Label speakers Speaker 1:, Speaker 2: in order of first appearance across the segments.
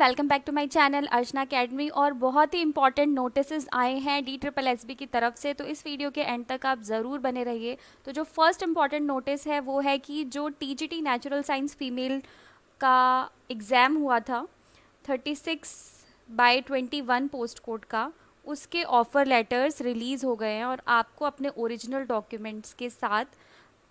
Speaker 1: Welcome back to my channel Archana academy. और बहुत ही important notices आए हैं DSSB की तरफ से, तो इस वीडियो के एंड तक आप ज़रूर बने रहिए। तो जो फर्स्ट इंपॉर्टेंट नोटिस है वो है कि जो TGT नेचुरल साइंस फीमेल का एग्ज़ाम हुआ था 36/21 पोस्ट कोड का, उसके ऑफ़र लेटर्स रिलीज़ हो गए हैं और आपको अपने ओरिजिनल डॉक्यूमेंट्स के साथ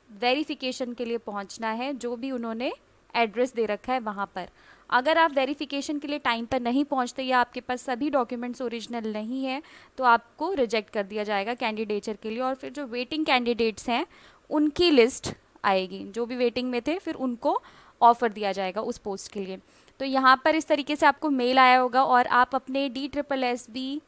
Speaker 1: वेरिफिकेशन के लिए पहुंचना है, जो भी उन्होंने एड्रेस दे रखा है वहाँ पर। अगर आप वेरिफिकेशन के लिए टाइम पर नहीं पहुंचते या आपके पास सभी डॉक्यूमेंट्स ओरिजिनल नहीं है तो आपको रिजेक्ट कर दिया जाएगा कैंडिडेचर के लिए। और फिर जो वेटिंग कैंडिडेट्स हैं उनकी लिस्ट आएगी, जो भी वेटिंग में थे फिर उनको ऑफ़र दिया जाएगा उस पोस्ट के लिए। तो यहाँ पर इस तरीके से आपको मेल आया होगा और आप अपने DSSB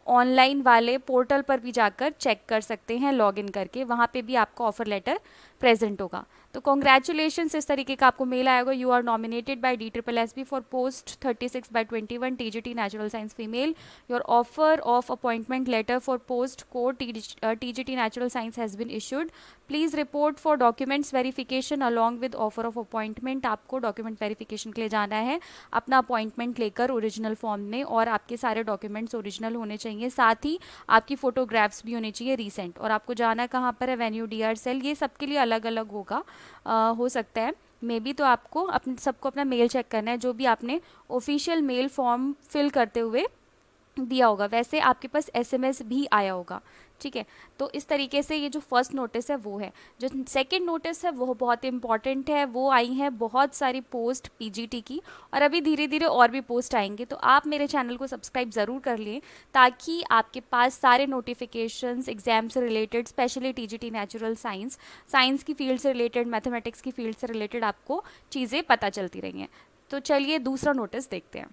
Speaker 1: ऑनलाइन वाले पोर्टल पर भी जाकर चेक कर सकते हैं, लॉगिन करके वहाँ पे भी आपका ऑफर लेटर प्रेजेंट होगा। तो कॉन्ग्रेचुलेशंस, इस तरीके का आपको मेल आएगा। You are nominated by DSSB for post 36/21 TGT natural science female. Your offer of appointment letter for post code TGT natural science has been issued. Please report for documents verification along with offer of appointment. आपको document verification के लिए जाना है अपना appointment लेकर original form में, और आपके सारे डॉक्यूमेंट्स ओरिजिनल होने चाहिए, साथ ही आपकी फ़ोटोग्राफ्स भी होनी चाहिए रीसेंट। और आपको जाना कहाँ पर है, वेन्यू DR सेल। ये सबके लिए अलग अलग होगा, हो सकता है मे बी। तो आपको अपने सबको अपना मेल चेक करना है, जो भी आपने ऑफिशियल मेल फॉर्म फिल करते हुए दिया होगा, वैसे आपके पास SMS भी आया होगा। ठीक है, तो इस तरीके से ये जो फर्स्ट नोटिस है वो है। जो सेकंड नोटिस है वो बहुत इंपॉर्टेंट है। वो आई हैं बहुत सारी पोस्ट PGT की, और अभी धीरे धीरे और भी पोस्ट आएंगे, तो आप मेरे चैनल को सब्सक्राइब ज़रूर कर लें ताकि आपके पास सारे नोटिफिकेशंस एग्जाम से related, specially TGT natural science, science की फील्ड से रिलेटेड, मैथमेटिक्स की फील्ड से रिलेटेड आपको चीज़ें पता चलती रहेंगी। तो चलिए दूसरा नोटिस देखते हैं।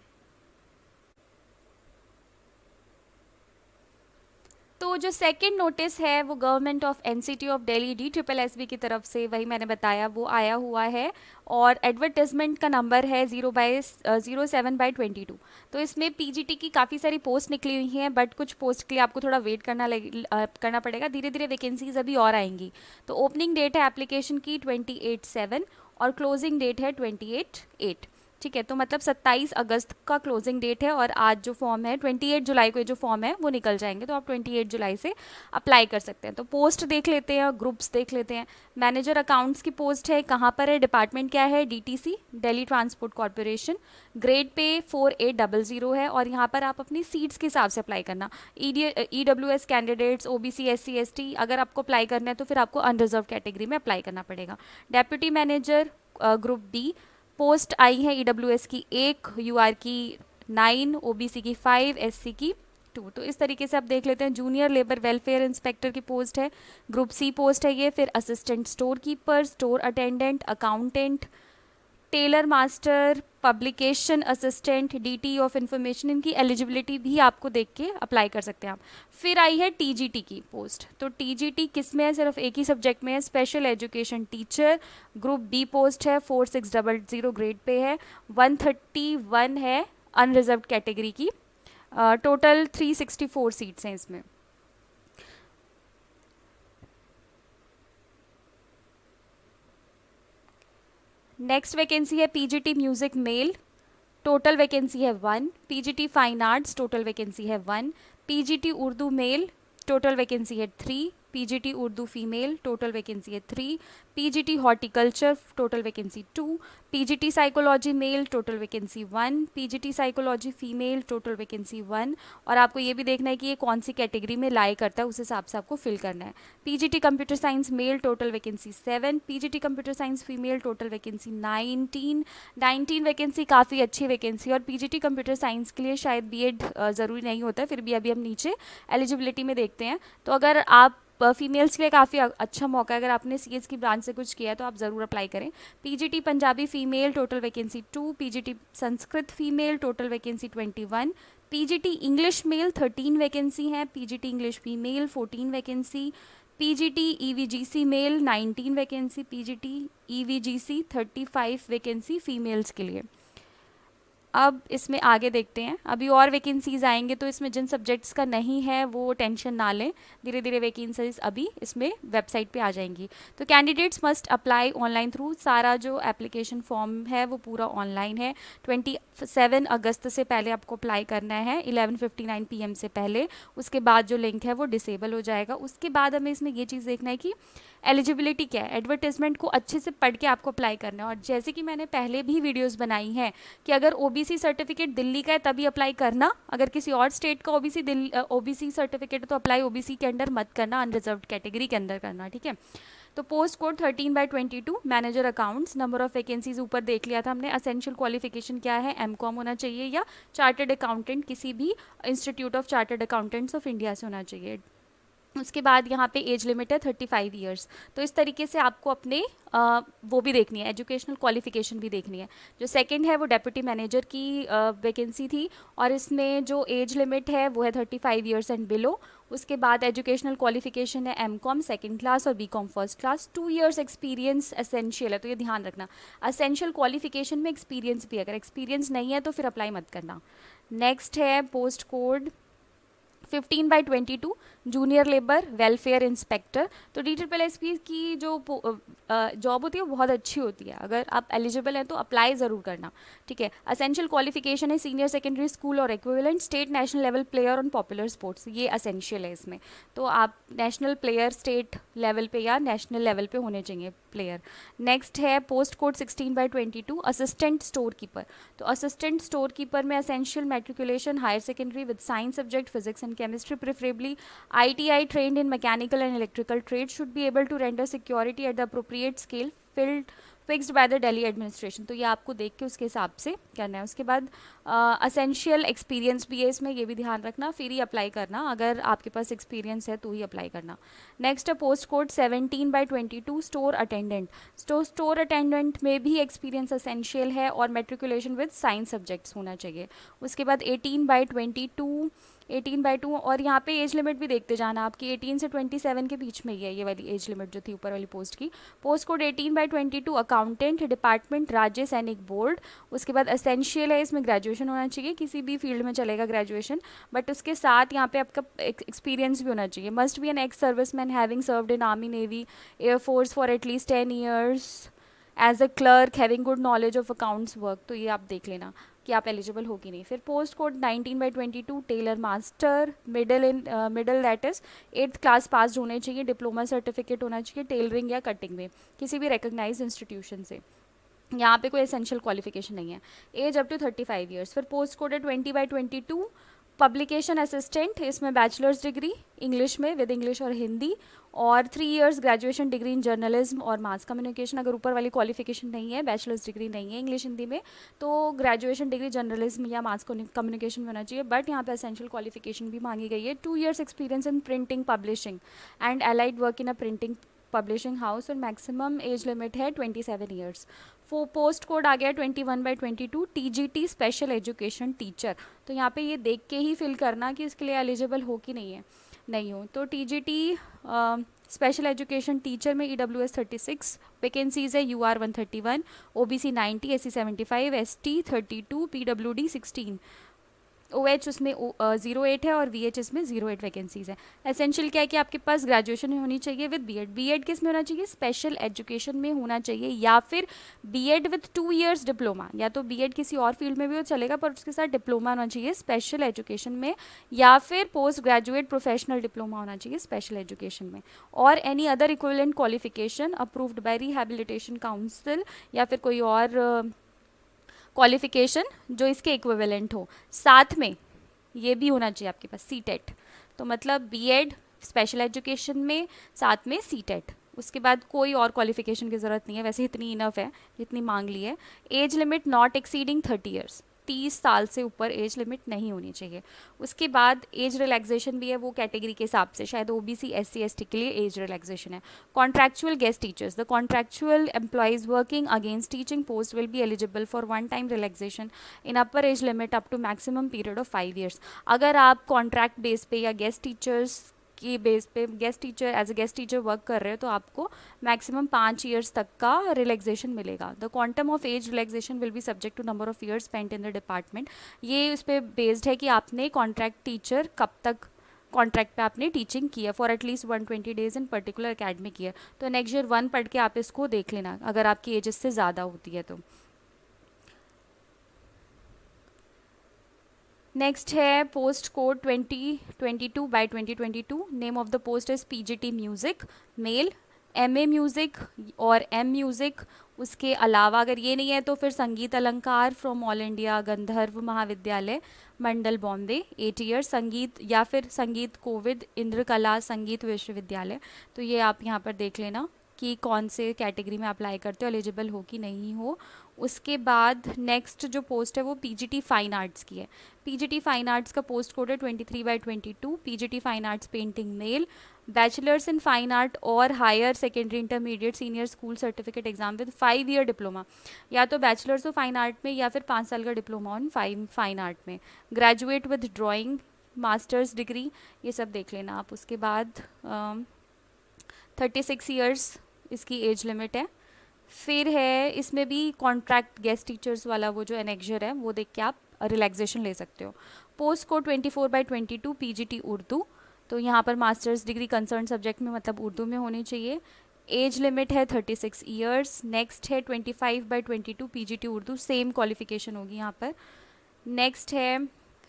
Speaker 1: तो जो सेकंड नोटिस है वो government of NCT of Delhi DSSB की तरफ से, वही मैंने बताया, वो आया हुआ है। और एडवर्टाइजमेंट का नंबर है 07/22। तो इसमें PGT की काफ़ी सारी पोस्ट निकली हुई हैं, बट कुछ पोस्ट के लिए आपको थोड़ा वेट करना पड़ेगा। धीरे धीरे वैकेंसीज अभी और आएंगी। तो ओपनिंग डेट है एप्लीकेशन की 28/7 और क्लोजिंग डेट है 28/8। ठीक है, तो मतलब 27 अगस्त का क्लोजिंग डेट है, और आज जो फॉर्म है 28 जुलाई को, ये जो फॉर्म है वो निकल जाएंगे, तो आप 28 जुलाई से अप्लाई कर सकते हैं। तो पोस्ट देख लेते हैं, ग्रुप्स देख लेते हैं। मैनेजर अकाउंट्स की पोस्ट है, कहाँ पर है, डिपार्टमेंट क्या है, DTC, Delhi transport corporation. Grade pay 4800 है, और यहाँ पर आप अपनी सीट्स के हिसाब से अप्लाई करना। EWS candidates, OBC SC ST, अगर आपको अप्लाई करना है तो फिर आपको अनरिजर्व कैटेगरी में अप्लाई करना पड़ेगा। Deputy manager group D, post आई है EWS की 1, UR की 9, OBC की 5, SC की 2। तो इस तरीके से आप देख लेते हैं। जूनियर लेबर वेलफेयर इंस्पेक्टर की पोस्ट है, ग्रुप C पोस्ट है ये। फिर assistant store keeper, store attendant, accountant, tailor master, publication assistant, DT of information, इनकी एलिजिबिलिटी भी आपको देख के अप्लाई कर सकते हैं आप। फिर आई है TGT की पोस्ट। तो TGT किस में है, सिर्फ एक ही सब्जेक्ट में है, special education teacher. Group B post है, 4600 ग्रेड पे है, 131 है अनरिजर्व कैटेगरी की। टोटल 364 सीट्स हैं इसमें। नेक्स्ट वैकेंसी है PGT music male, total vacancy है 1। PGT fine arts, total vacancy है 1। PGT Urdu male, total vacancy है 3। PGT Urdu female, total vacancy है 3। PGT horticulture, total vacancy 2। PGT psychology male, total vacancy 1। PGT psychology female, total vacancy 1। और आपको ये भी देखना है कि ये कौन सी कैटेगरी में लाई करता है, उस हिसाब से आपको फिल करना है। PGT computer science male, total vacancy 7। PGT computer science female, total vacancy 19 vacancy, काफ़ी अच्छी वैकेंसी। और PGT कंप्यूटर साइंस के लिए शायद BEd ज़रूरी नहीं होता है, फिर भी अभी हम नीचे एलिजिबिलिटी में देखते हैं। तो अगर आप फीमेल्स के लिए काफ़ी अच्छा मौका है, अगर आपने CS की ब्रांच से कुछ किया है तो आप ज़रूर अप्लाई करें। PGT Punjabi female, total vacancy 2। PGT Sanskrit female, total vacancy 21। PGT English male 13 vacancy है। PGT English female 14 vacancy. PGT EVGC male 19 vacancy. PGT EVGC 35 vacancy females के लिए। अब इसमें आगे देखते हैं, अभी और वैकेंसीज आएंगे तो इसमें जिन सब्जेक्ट्स का नहीं है वो टेंशन ना लें, धीरे धीरे वैकेंसीज अभी इसमें वेबसाइट पे आ जाएंगी। तो candidates must apply online through, सारा जो एप्लीकेशन फॉर्म है वो पूरा ऑनलाइन है। 27 अगस्त से पहले आपको अप्लाई करना है, 11:59 PM से पहले। उसके बाद जो लिंक है वो डिसेबल हो जाएगा। उसके बाद हमें इसमें ये चीज़ देखना है कि एलिजिबिलिटी क्या है। एडवर्टाइजमेंट को अच्छे से पढ़ के आपको अप्लाई करना है। और जैसे कि मैंने पहले भी वीडियोस बनाई हैं कि अगर ओबीसी सर्टिफिकेट दिल्ली का है तभी अप्लाई करना, अगर किसी और स्टेट का ओबीसी सर्टिफिकेट है तो अप्लाई ओबीसी के अंडर मत करना, अनरिजर्व्ड कैटेगरी के अंदर करना, ठीक है। तो post code 13/22 manager accounts, number of vacancies ऊपर देख लिया था हमने। असेंशियल क्वालिफिकेशन क्या है, एमकॉम होना चाहिए या चार्टर्ड अकाउंटेंट किसी भी institute of chartered accountants of India से होना चाहिए। उसके बाद यहाँ पे एज लिमिट है 35 ईयर्स। तो इस तरीके से आपको अपने वो भी देखनी है, एजुकेशनल क्वालिफिकेशन भी देखनी है। जो सेकंड है वो डेप्यूटी मैनेजर की वैकेंसी थी और इसमें जो एज लिमिट है वो है 35 ईयर्स एंड बिलो। उसके बाद एजुकेशनल क्वालिफिकेशन है एमकॉम सेकंड क्लास और BCom first class. 2 years experience essential है, तो ये ध्यान रखना। एसेंशियल क्वालिफिकेशन में एक्सपीरियंस भी, अगर एक्सपीरियंस नहीं है तो फिर अप्लाई मत करना। नेक्स्ट है post code 15/22 junior labour welfare inspector. तो DSSP की जो जॉब होती है वो बहुत अच्छी होती है, अगर आप एलिजिबल हैं तो अप्लाई ज़रूर करना, ठीक है। असेंशियल क्वालिफिकेशन है सीनियर सेकेंडरी स्कूल और equivalent, state national level player on popular sports, ये असेंशियल है इसमें। तो आप नेशनल प्लेयर स्टेट लेवल पे या नेशनल लेवल पे होने चाहिए प्लेयर। नेक्स्ट है post code 16/22 assistant store keeper. तो असिस्टेंट स्टोर कीपर में essential matriculation higher secondary with science subject physics and chemistry, preferably ITI trained in mechanical and electrical trades, should be able to render security at the appropriate scale fixed by the Delhi administration। तो ये आपको देख के उसके हिसाब से करना है। उसके बाद असेंशियल एक्सपीरियंस भी है इसमें, ये भी ध्यान रखना, फिर ही अप्लाई करना, अगर आपके पास एक्सपीरियंस है तो ही अप्लाई करना। नेक्स्ट है post code 17/22 store attendant. Store attendant में भी एक्सपीरियंस असेंशियल है और मेट्रिकुलेशन विद साइंस सब्जेक्ट्स होना चाहिए। उसके बाद 18/2 और यहाँ पे एज लिमिट भी देखते जाना आपकी, 18 से 27 के बीच में ही है ये वाली एज लिमिट जो थी ऊपर वाली पोस्ट की। पोस्ट कोड 18/22 अकाउंटेंट डिपार्टमेंट राज्य सैनिक बोर्ड। उसके बाद असेंशियल है, इसमें ग्रेजुएशन होना चाहिए, किसी भी फील्ड में चलेगा ग्रेजुएशन, बट उसके साथ यहाँ पे आपका एक्सपीरियंस भी होना चाहिए। Must be an ex serviceman having served in army navy air force for at least 10 years as a clerk having good knowledge of accounts work. तो ये आप देख लेना कि आप एलिजिबल हो कि नहीं। फिर post code 19/22 tailor master, middle that is 8th class pass होने चाहिए, डिप्लोमा सर्टिफिकेट होना चाहिए टेलरिंग या कटिंग में किसी भी रिकॉग्नाइज्ड इंस्टीट्यूशन से। यहाँ पे कोई एसेंशियल क्वालिफिकेशन नहीं है। Age up to 35 years. फिर पोस्ट कोड है 20/22 पब्लिकेशन असिस्टेंट, इसमें बैचलर्स डिग्री इंग्लिश में विद इंग्लिश और हिंदी और 3 years graduation degree in journalism और मास कम्युनिकेशन। अगर ऊपर वाली क्वालिफिकेशन नहीं है, बैचलर्स डिग्री नहीं है इंग्लिश हिंदी में, तो ग्रेजुएशन डिग्री जर्नलिज्म या मास कम्युनिकेशन में होना चाहिए, बट यहाँ पे एसेंशियल क्वालिफिकेशन भी मांगी गई है। 2 years experience in printing publishing and allied work in a printing publishing house और मैक्सिमम एज लिमिट है 27 ईयर्स। पोस्ट कोड आ गया 21/22 TGT स्पेशल एजुकेशन टीचर। तो यहाँ पे ये देख के ही फिल करना कि इसके लिए एलिजिबल हो कि नहीं हो। तो TGT स्पेशल एजुकेशन टीचर में EWS 36 वैकेंसीज है, UR 131, OBC 90, SC 75, ST 32, PWD 16, OH उसमें 08 है और VH इसमें 08 वैकेंसीज है। एसेंशियल क्या है कि आपके पास ग्रेजुएशन होनी चाहिए विद बीएड किस में होना चाहिए, स्पेशल एजुकेशन में होना चाहिए, या फिर बीएड विद 2 इयर्स डिप्लोमा, या तो बीएड किसी और फील्ड में भी हो चलेगा पर उसके साथ डिप्लोमा होना चाहिए स्पेशल एजुकेशन में, या फिर पोस्ट ग्रेजुएट प्रोफेशनल डिप्लोमा होना चाहिए स्पेशल एजुकेशन में, और any other equivalent qualification approved by rehabilitation council, या फिर कोई और क्वालिफिकेशन जो इसके इक्विवेलेंट हो। साथ में ये भी होना चाहिए आपके पास सीटेट, तो मतलब बीएड स्पेशल एजुकेशन में साथ में सीटेट। उसके बाद कोई और क्वालिफिकेशन की ज़रूरत नहीं है, वैसे इतनी इनफ है जितनी मांग ली है। Age limit not exceeding 30 years, 30 साल से ऊपर एज लिमिट नहीं होनी चाहिए। उसके बाद एज रिलैक्सेशन भी है, वो कैटेगरी के हिसाब से, शायद OBC SC ST के लिए एज रिलैक्सेशन है। Contractual guest teachers, the contractual employees working against teaching post will be eligible for one time relaxation in upper age limit up to maximum period of 5 years. अगर आप contract base पे या guest teachers की base पे guest teacher as a guest teacher work कर रहे हो तो आपको मैक्सिमम 5 ईयर्स तक का रिलैक्सेशन मिलेगा. The quantum of age relaxation will be subject to number of years spent in the department. ये उस पर बेस्ड है कि आपने कॉन्ट्रैक्ट टीचर कब तक कॉन्ट्रैक्ट पे आपने टीचिंग की है for at least 120 days in particular academic year. तो नेक्स्ट ईयर 1 पढ़ के आप इसको देख लेना अगर आपकी एज इससे ज़्यादा होती है तो. नेक्स्ट है post code 2022/2022. Name of the post is PGT music male. MA music और एम म्यूज़िक. उसके अलावा अगर ये नहीं है तो फिर संगीत अलंकार फ्रॉम ऑल इंडिया गंधर्व महाविद्यालय मंडल बॉम्बे 8 ईयर्स. संगीत या फिर संगीत कोविद इंद्रकला संगीत विश्वविद्यालय. तो ये आप यहाँ पर देख लेना कि कौन से कैटेगरी में अप्लाई करते हो, एलिजिबल हो कि नहीं हो. उसके बाद नेक्स्ट जो पोस्ट है वो पीजीटी फाइन आर्ट्स की है. पीजीटी फाइन आर्ट्स का पोस्ट कोड है 23/22. PGT fine arts painting male. Bachelors in fine art और higher secondary intermediate senior school certificate exam with 5 year diploma. या तो बैचलर्स ऑफ फाइन आर्ट में या फिर 5 साल का डिप्लोमा ऑन फाइन आर्ट में. Graduate with drawing masters degree. ये सब देख लेना आप. उसके बाद 36 ईयर्स इसकी एज लिमिट है. फिर है इसमें भी कॉन्ट्रैक्ट गेस्ट टीचर्स वाला वो जो एनेक्जर है वो देख के आप रिलैक्सेशन ले सकते हो. Post code 24/22 PGT Urdu. तो यहाँ पर मास्टर्स डिग्री कंसर्न सब्जेक्ट में मतलब उर्दू में होनी चाहिए. एज लिमिट है 36 ईयर्स. नेक्स्ट है 25/22 पीजीटी उर्दू. सेम क्वालिफिकेशन होगी यहाँ पर. नेक्स्ट है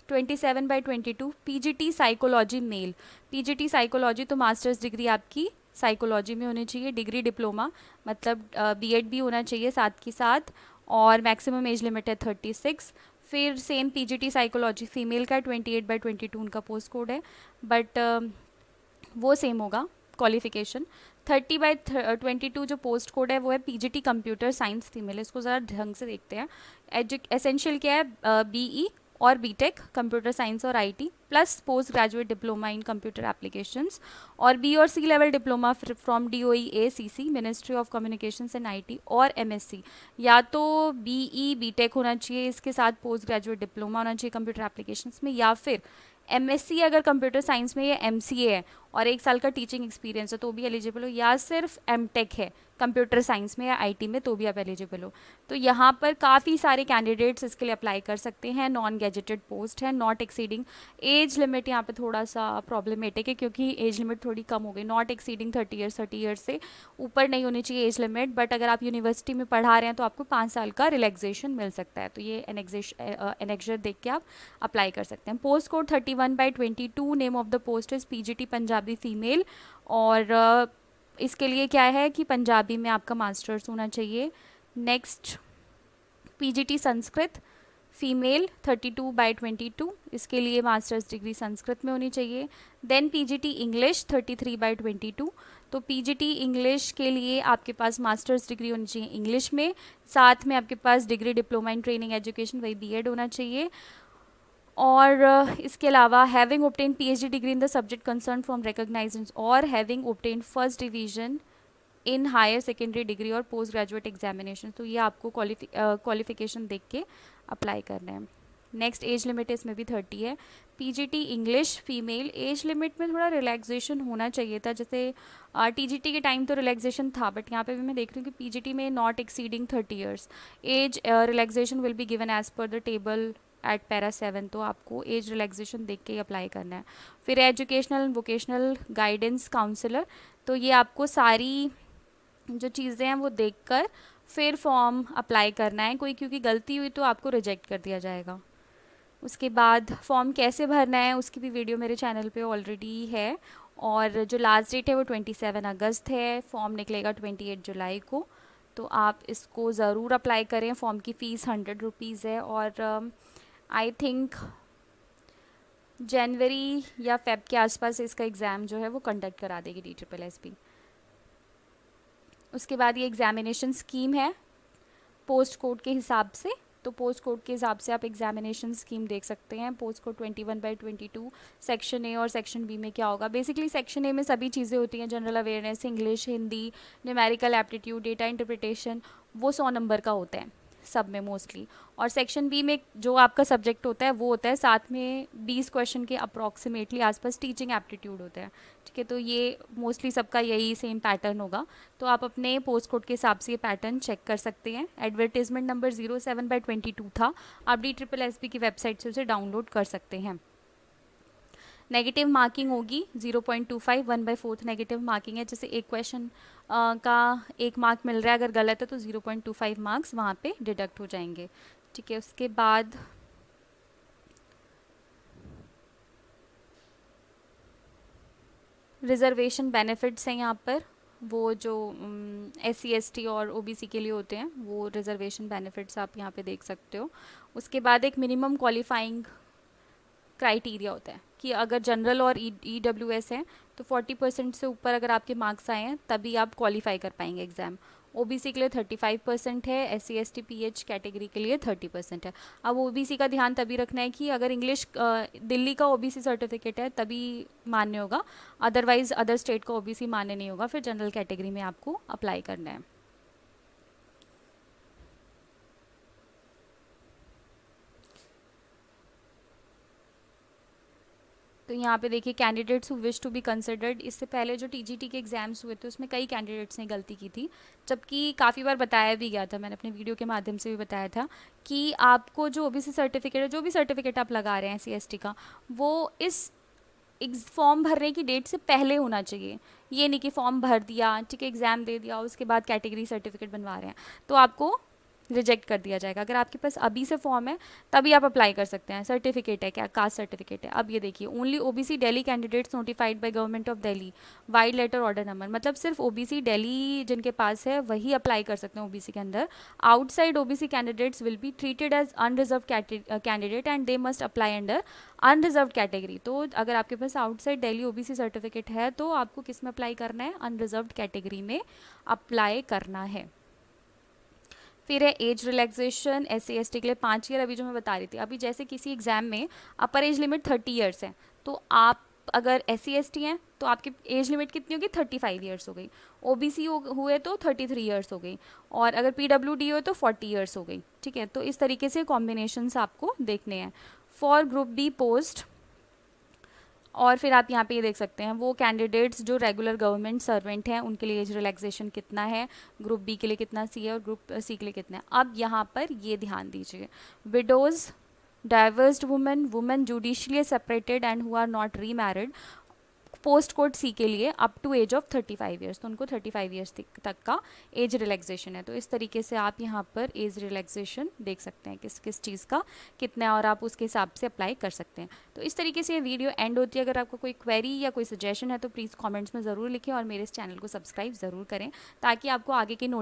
Speaker 1: 27/22 PGT psychology male. PGT psychology तो मास्टर्स डिग्री आपकी साइकोलॉजी में होनी चाहिए. डिग्री डिप्लोमा मतलब बीएड भी होना चाहिए साथ के साथ. और मैक्सिमम एज लिमिट है 36. फिर सेम पीजीटी साइकोलॉजी फीमेल का 28/22 उनका पोस्ट कोड है बट वो सेम होगा क्वालिफिकेशन. 30/22 जो पोस्ट कोड है वो है पीजीटी कंप्यूटर साइंस फीमेल. इसको ज़रा ढंग से देखते हैं. एसेंशियल क्या है बीई और बीटेक कंप्यूटर साइंस और IT plus post graduate diploma in computer applications और बी और C level diploma from DOE-ACC ministry of communications and IT और एमएससी. या तो बीई बीटेक होना चाहिए इसके साथ पोस्ट ग्रेजुएट डिप्लोमा होना चाहिए कंप्यूटर एप्लीकेशंस में. या फिर एमएससी अगर कंप्यूटर साइंस में या एमसीए है और 1 साल का टीचिंग एक्सपीरियंस है तो भी एलिजिबल हो. या सिर्फ एमटेक है कंप्यूटर साइंस में या आईटी में तो भी आप एलिजिबल हो. तो यहाँ पर काफ़ी सारे कैंडिडेट्स इसके लिए अप्लाई कर सकते हैं. नॉन गैजेटेड पोस्ट है. नॉट एक्सीडिंग एज लिमिट यहाँ पे थोड़ा सा प्रॉब्लमेटिक है क्योंकि एज लिमिट थोड़ी कम हो गई. नॉट एक्सीडिंग 30 ईयर्स से ऊपर नहीं होनी चाहिए एज लिमिट. बट अगर आप यूनिवर्सिटी में पढ़ा रहे हैं तो आपको 5 साल का रिलैक्सेशन मिल सकता है. तो ये एनेक्जर देख के आप अप्लाई कर सकते हैं. Post code 31/22. Name of the post is PGT Punjabi female. और इसके लिए क्या है कि पंजाबी में आपका मास्टर्स होना चाहिए. Next PGT Sanskrit female 32/22. इसके लिए मास्टर्स डिग्री संस्कृत में होनी चाहिए. Then PGT English 33/22. तो पीजीटी इंग्लिश के लिए आपके पास मास्टर्स डिग्री होनी चाहिए इंग्लिश में. साथ में आपके पास degree diploma in training education वही बीएड होना चाहिए. और इसके अलावा having obtain PhD degree in the subject concern from recognised और having obtain first division in higher secondary degree और पोस्ट ग्रेजुएट एग्जामिनेशन. तो ये आपको क्वालिफिकेशन देख के अप्लाई करना है. नेक्स्ट एज लिमिट इसमें भी 30 है. PGT English female. Age limit में थोड़ा रिलैक्सेशन होना चाहिए था. जैसे टीजीटी के टाइम तो रिलैक्सेशन था बट यहाँ पे भी मैं देख रही हूँ कि पीजीटी में not exceeding 30 years. Age relaxation will be given as per the table at para 7. तो आपको एज रिलैक्सेशन देख के ही अप्लाई करना है. फिर educational and vocational guidance counsellor. तो ये आपको सारी जो चीज़ें हैं वो देखकर फिर फॉर्म अप्लाई करना है. कोई क्योंकि गलती हुई तो आपको रिजेक्ट कर दिया जाएगा. उसके बाद फॉर्म कैसे भरना है उसकी भी वीडियो मेरे चैनल पे ऑलरेडी है. और जो लास्ट डेट है वो 27 अगस्त है. फॉर्म निकलेगा 28 जुलाई को. तो आप इसको ज़रूर अप्लाई करें. फॉर्म की फ़ीस 100 रुपीज़ है. और आई थिंक जनवरी या फेब के आसपास इसका एग्ज़ाम जो है वो कंडक्ट करा देगी DSSB. उसके बाद ये एग्ज़ामिनेशन स्कीम है पोस्ट कोड के हिसाब से. तो पोस्ट कोड के हिसाब से आप एग्जामिनेशन स्कीम देख सकते हैं. पोस्ट कोड 21/22 सेक्शन ए और सेक्शन बी में क्या होगा. बेसिकली सेक्शन ए में सभी चीज़ें होती हैं. General awareness, English, Hindi, numerical aptitude, data interpretation, वो 100 नंबर का होता है. सब में मोस्टली। और सेक्शन बी में जो आपका सब्जेक्ट होता है वो होता है साथ में 20 क्वेश्चन के अप्रॉक्सीमेटली आसपास टीचिंग एप्टीट्यूड होता है। ठीक है, तो ये मोस्टली सबका यही सेम पैटर्न होगा। तो आप अपने पोस्ट कोड के हिसाब से ये पैटर्न चेक कर सकते हैं। एडवर्टीजमेंट नंबर 07/22 था। आप DSSB की वेबसाइट से उसे डाउनलोड कर सकते हैं। नेगेटिव मार्किंग होगी 0.25, 1/4 नेगेटिव मार्किंग है। जैसे एक क्वेश्चन का 1 मार्क मिल रहा है, अगर गलत है तो 0.25 मार्क्स वहाँ पे डिडक्ट हो जाएंगे। ठीक है, उसके बाद रिजर्वेशन बेनिफिट्स हैं यहाँ पर। वो जो SC ST और OBC के लिए होते हैं वो रिजर्वेशन बेनिफिट्स आप यहाँ पे देख सकते हो। उसके बाद एक मिनिमम क्वालिफाइंग क्राइटेरिया होता है कि अगर जनरल और EWS है तो 40% से ऊपर अगर आपके मार्क्स आए हैं तभी आप क्वालिफाई कर पाएंगे एग्ज़ाम। OBC के लिए 35% है, SC ST PH कैटेगरी के लिए 30% है। अब OBC का ध्यान तभी रखना है कि अगर इंग्लिश दिल्ली का OBC सर्टिफिकेट है तभी मान्य होगा, अदरवाइज अदर स्टेट का OBC मान्य नहीं होगा, फिर जनरल कैटेगरी में आपको अप्लाई करना है। तो यहाँ पे देखिए candidates who wish to be considered. इससे पहले जो TGT के एग्जाम्स हुए थे उसमें कई कैंडिडेट्स ने गलती की थी, जबकि काफ़ी बार बताया भी गया था, मैंने अपने वीडियो के माध्यम से भी बताया था कि आपको जो OBC सर्टिफिकेट है, जो भी सर्टिफिकेट आप लगा रहे हैं SC ST का, वो इस फॉर्म भरने की डेट से पहले होना चाहिए। ये नहीं कि फॉर्म भर दिया, ठीक है, एग्ज़ाम दे दिया, उसके बाद कैटेगरी सर्टिफिकेट बनवा रहे हैं तो आपको रिजेक्ट कर दिया जाएगा। अगर आपके पास अभी से फॉर्म है तभी आप अप्लाई कर सकते हैं। सर्टिफिकेट है क्या, कास्ट सर्टिफिकेट है। अब ये देखिए, only OBC Delhi candidates notified by government of Delhi vide letter order number, मतलब सिर्फ OBC दिल्ली जिनके पास है वही अप्लाई कर सकते हैं OBC के अंदर। Outside OBC candidates will be treated as unreserved candidate and they must apply under unreserved category. तो अगर आपके पास आउटसाइड दिल्ली OBC सर्टिफिकेट है तो आपको किस में अप्लाई करना है, अनरिजर्व कैटेगरी में अप्लाई करना है। फिर है एज रिलैक्सेशन SC ST के लिए 5 ईयर। अभी जो मैं बता रही थी, अभी जैसे किसी एग्जाम में अपर एज लिमिट 30 ईयर्स है, तो आप अगर SC ST हैं तो आपकी एज लिमिट कितनी होगी, 35 ईयर्स हो गई। OBC हुए तो 33 ईयर्स हो गई, और अगर PWD हुए तो 40 ईयर्स हो गई। ठीक है, तो इस तरीके से कॉम्बिनेशंस आपको देखने हैं। फॉर ग्रुप B पोस्ट, और फिर आप यहाँ पे ये देख सकते हैं वो कैंडिडेट्स जो रेगुलर गवर्नमेंट सर्वेंट हैं उनके लिए एज रिलैक्सेशन कितना है, ग्रुप B के लिए कितना C है और ग्रुप C के लिए कितना है। अब यहाँ पर ये ध्यान दीजिए, widows, divorced women, women judicially separated and who are not remarried, post code C के लिए up to age of 35 years, तो उनको 35 ईयर्स तक का एज रिलैक्सेशन है। तो इस तरीके से आप यहाँ पर एज रिलैक्सेशन देख सकते हैं किस किस चीज़ का कितना है, और आप उसके हिसाब से अप्लाई कर सकते हैं। तो इस तरीके से ये वीडियो एंड होती है। अगर आपको कोई क्वेरी या कोई सजेशन है तो प्लीज़ कॉमेंट्स में ज़रूर लिखें और मेरे इस चैनल को सब्सक्राइब ज़रूर करें ताकि आपको आगे के नोट